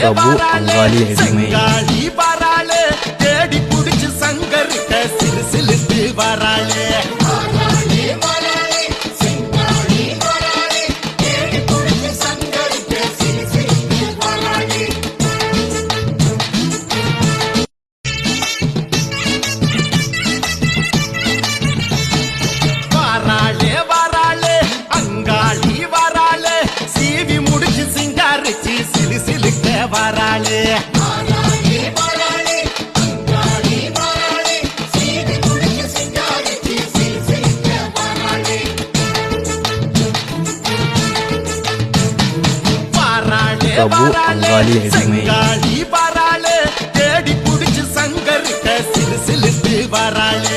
பிரபு அங்காளி அடிமை வராளே தேடி புடிச்சு சங்கரிட்ட சிறு சிலுத்து வராளே சிலு சிலுக்க வராளே பிரபு அங்காளி அடிமை வராளே தேடி புடிச்சு சங்கரிட்ட சிலு சிலுத்து வராளே